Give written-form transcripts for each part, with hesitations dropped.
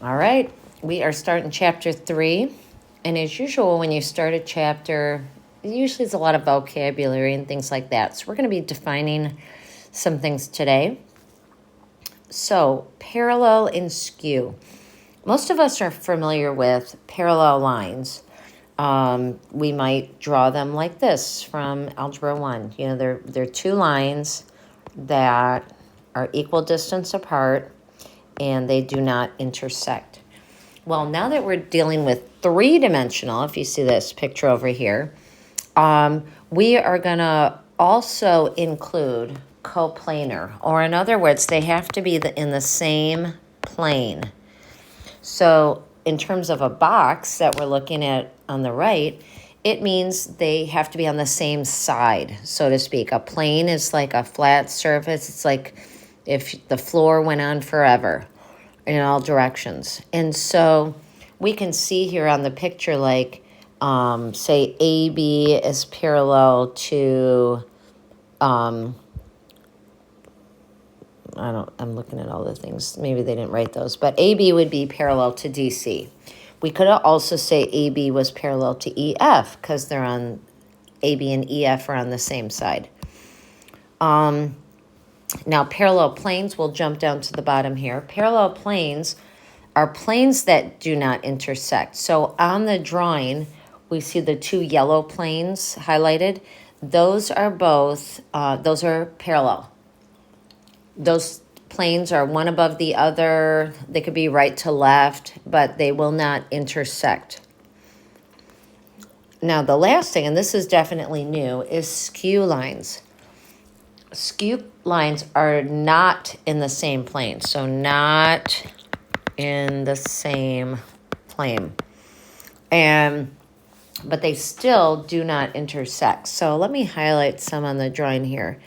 All right, we are starting chapter 3. And as usual, when you start a chapter, usually it's a lot of vocabulary and things like that. So we're going to be defining some things today. So, parallel and skew. Most of us are familiar with parallel lines. We might draw them like this from Algebra 1. You know, they're two lines that are equal distance apart and they do not intersect. Well, now that we're dealing with three-dimensional, if you see this picture over here, we are going to also include coplanar, or in other words, they have to be in the same plane. So in terms of a box that we're looking at on the right, it means they have to be on the same side, so to speak. A plane is like a flat surface. It's like if the floor went on forever in all directions. And so we can see here on the picture, like, say AB is parallel to, I'm looking at all the things. Maybe they didn't write those, but AB would be parallel to DC. We could also say AB was parallel to EF because they're on, AB and EF are on the same side. Now, parallel planes, we'll jump down to the bottom here. Parallel planes are planes that do not intersect. So on the drawing, we see the two yellow planes highlighted. Those are those are parallel. Those planes are one above the other. They could be right to left, but they will not intersect. Now, the last thing, and this is definitely new, is skew lines. Skew lines are not in the same plane, so not in the same plane. But they still do not intersect. So let me highlight some on the drawing here.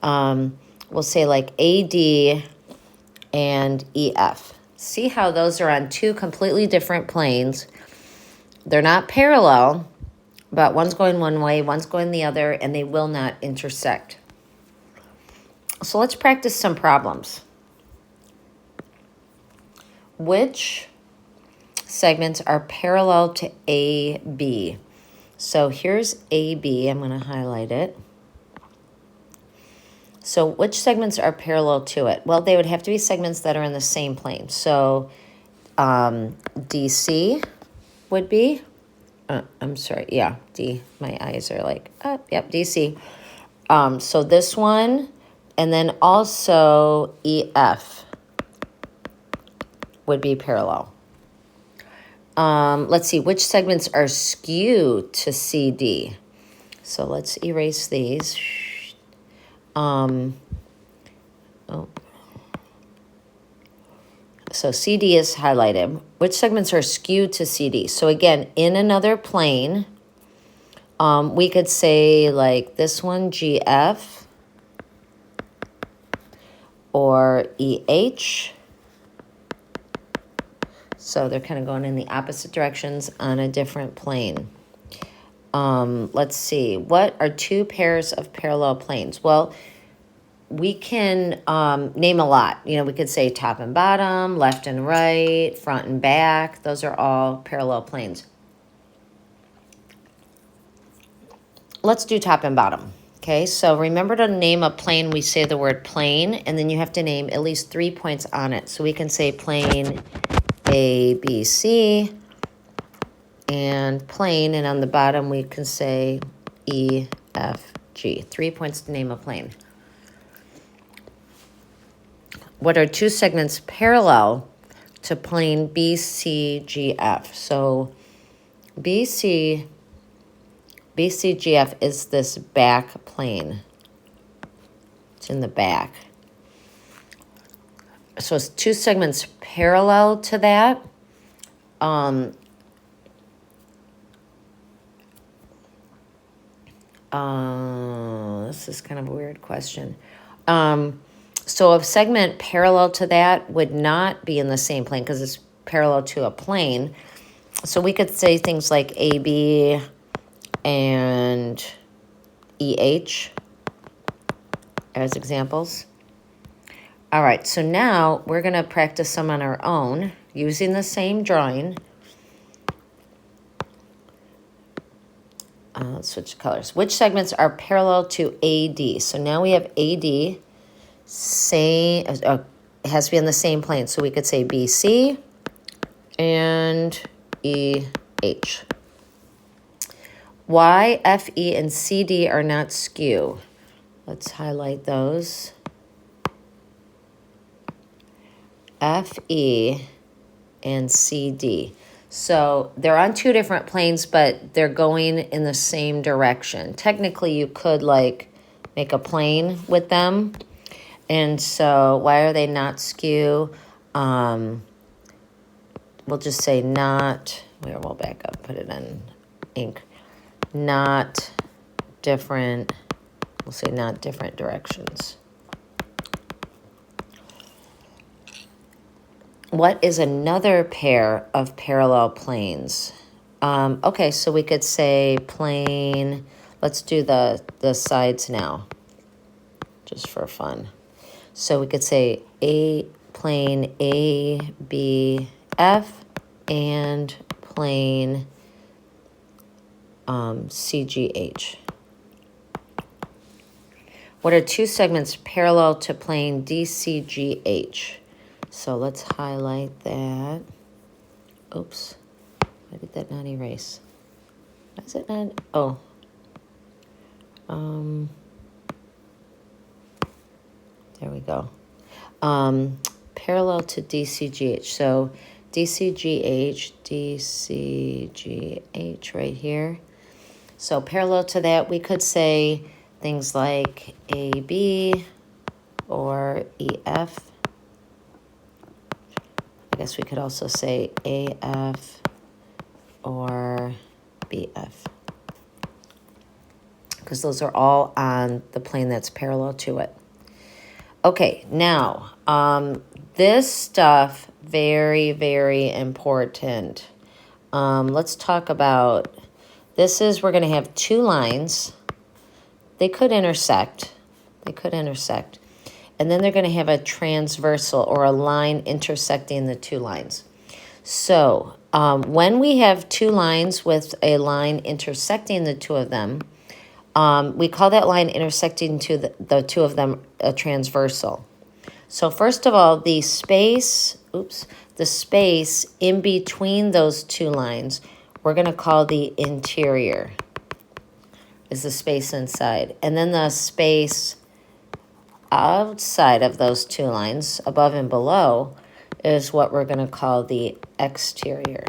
We'll say like AD and EF. See how those are on two completely different planes. They're not parallel, but one's going one way, one's going the other, and they will not intersect. So let's practice some problems. Which segments are parallel to AB? So here's AB. I'm going to highlight it. So which segments are parallel to it? Well, they would have to be segments that are in the same plane. So DC would be, I'm sorry, yeah, D. My eyes are like, yep, DC. So this one, and then also EF would be parallel. Let's see, which segments are skewed to CD? So let's erase these. So CD is highlighted. Which segments are skewed to CD? So again, in another plane, we could say like this one, GF, or EH. So they're kind of going in the opposite directions on a different plane. Let's see. What are two pairs of parallel planes? Well, we can name a lot. You know, we could say top and bottom, left and right, front and back. Those are all parallel planes. Let's do top and bottom. Okay, so remember to name a plane. We say the word plane, and then you have to name at least 3 points on it. So we can say plane A, B, C, and plane, and on the bottom we can say E, F, G. 3 points to name a plane. What are two segments parallel to plane BCGF? So BCGF is this back plane. It's in the back. So it's two segments parallel to that. This is kind of a weird question. So a segment parallel to that would not be in the same plane because it's parallel to a plane. So we could say things like AB and EH as examples. All right, so now we're going to practice some on our own using the same drawing. Let's switch colors. Which segments are parallel to AD? So now we have AD, same, it has to be on the same plane. So we could say BC and EH. Why FE and CD are not skew? Let's highlight those. FE and CD. So they're on two different planes, but they're going in the same direction. Technically, you could like make a plane with them. And so why are they not skew? We'll just say not, we'll back up, put it in ink. Not different, we'll say not different directions. What is another pair of parallel planes? Okay, so we could say plane, let's do the sides now, just for fun. So we could say a plane ABF and plane CGH. What are two segments parallel to plane DCGH? So let's highlight that. Oops. Why did that not erase? Why is it not? Oh. There we go. Parallel to DCGH. So DCGH right here. So parallel to that, we could say things like AB or EF. I guess we could also say AF or BF, because those are all on the plane that's parallel to it. Okay, now, this stuff, very, very important. Let's talk about, we're going to have two lines. They could intersect. And then they're going to have a transversal or a line intersecting the two lines. So when we have two lines with a line intersecting the two of them, we call that line intersecting to the two of them a transversal. So first of all, the space in between those two lines, we're going to call the interior, is the space inside. And then the space outside of those two lines, above and below, is what we're going to call the exterior.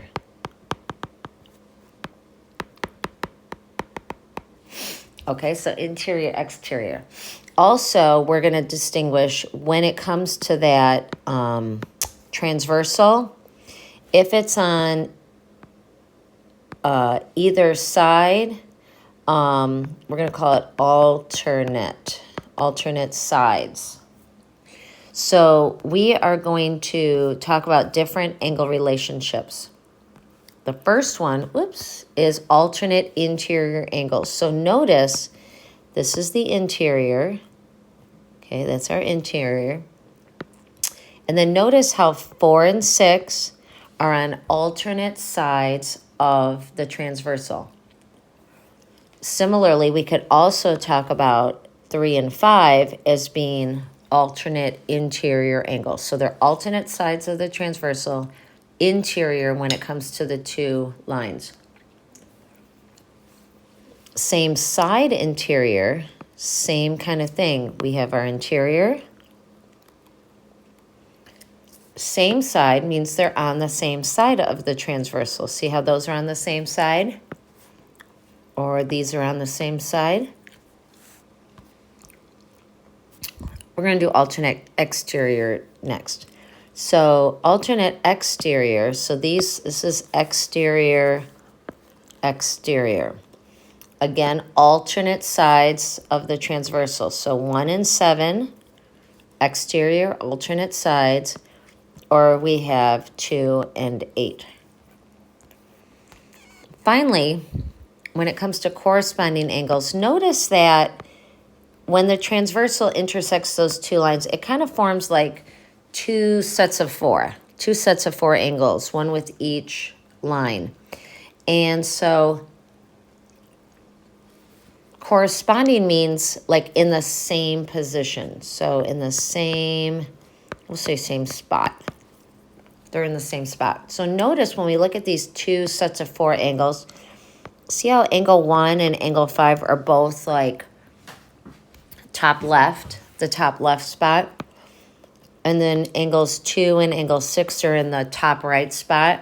Okay, so interior, exterior. Also, we're going to distinguish when it comes to that transversal, if it's on either side, we're going to call it alternate sides. So we are going to talk about different angle relationships. The first one, is alternate interior angles. So notice this is the interior. Okay, that's our interior. And then notice how 4 and 6 are on alternate sides of the transversal. Similarly, we could also talk about 3 and 5 as being alternate interior angles. So they're alternate sides of the transversal, interior when it comes to the two lines. Same side interior, same kind of thing. We have our interior. Same side means they're on the same side of the transversal. See how those are on the same side? Or these are on the same side. We're going to do alternate exterior next. So alternate exterior, so this is exterior, exterior. Again, alternate sides of the transversal. So 1 and 7, exterior, alternate sides, or we have 2 and 8. Finally, when it comes to corresponding angles, notice that when the transversal intersects those two lines, it kind of forms like two sets of four angles, one with each line. And so corresponding means like in the same position. So in the same, we'll say same spot. They're in the same spot. So notice when we look at these two sets of four angles, see how angle 1 and angle 5 are both like top left, the top left spot. And then angles 2 and angle 6 are in the top right spot.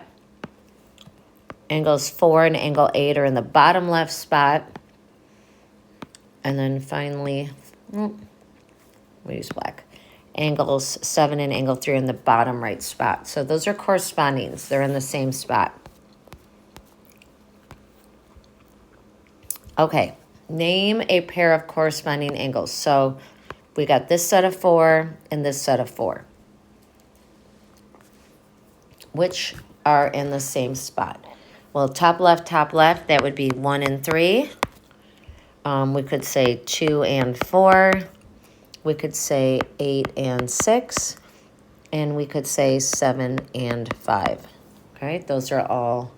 Angles 4 and angle 8 are in the bottom left spot. And then finally, we use black. Angles 7 and angle 3 are in the bottom right spot. So those are correspondings. They're in the same spot. Okay, name a pair of corresponding angles. So we got this set of 4 and this set of 4, which are in the same spot. Well, top left, that would be 1 and 3. We could say 2 and 4. We could say 8 and 6. And we could say 7 and 5. Okay, those are all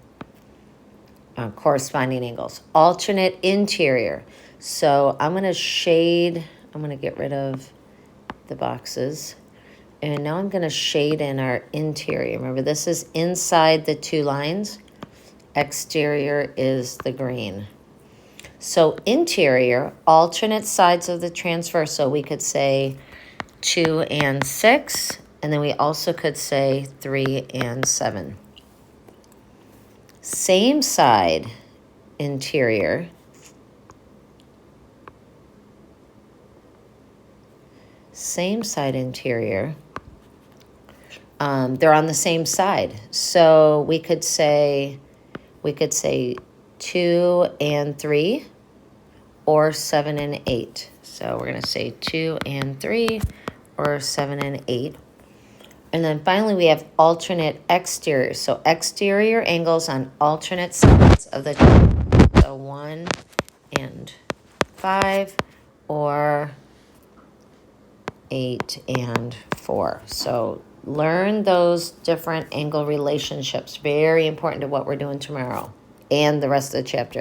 corresponding angles. Alternate interior. So I'm going to shade, I'm going to get rid of the boxes. And now I'm going to shade in our interior. Remember, this is inside the two lines. Exterior is the green. So interior, alternate sides of the transverse. So we could say 2 and 6. And then we also could say 3 and 7. Same side interior. Same side interior. They're on the same side. So we could say 2 and 3 or 7 and 8. So we're going to say 2 and 3 or 7 and 8. And then finally we have alternate exterior. So exterior angles on alternate sides of the, so 1 and 5 or 8 and 4. So learn those different angle relationships. Very important to what we're doing tomorrow and the rest of the chapter.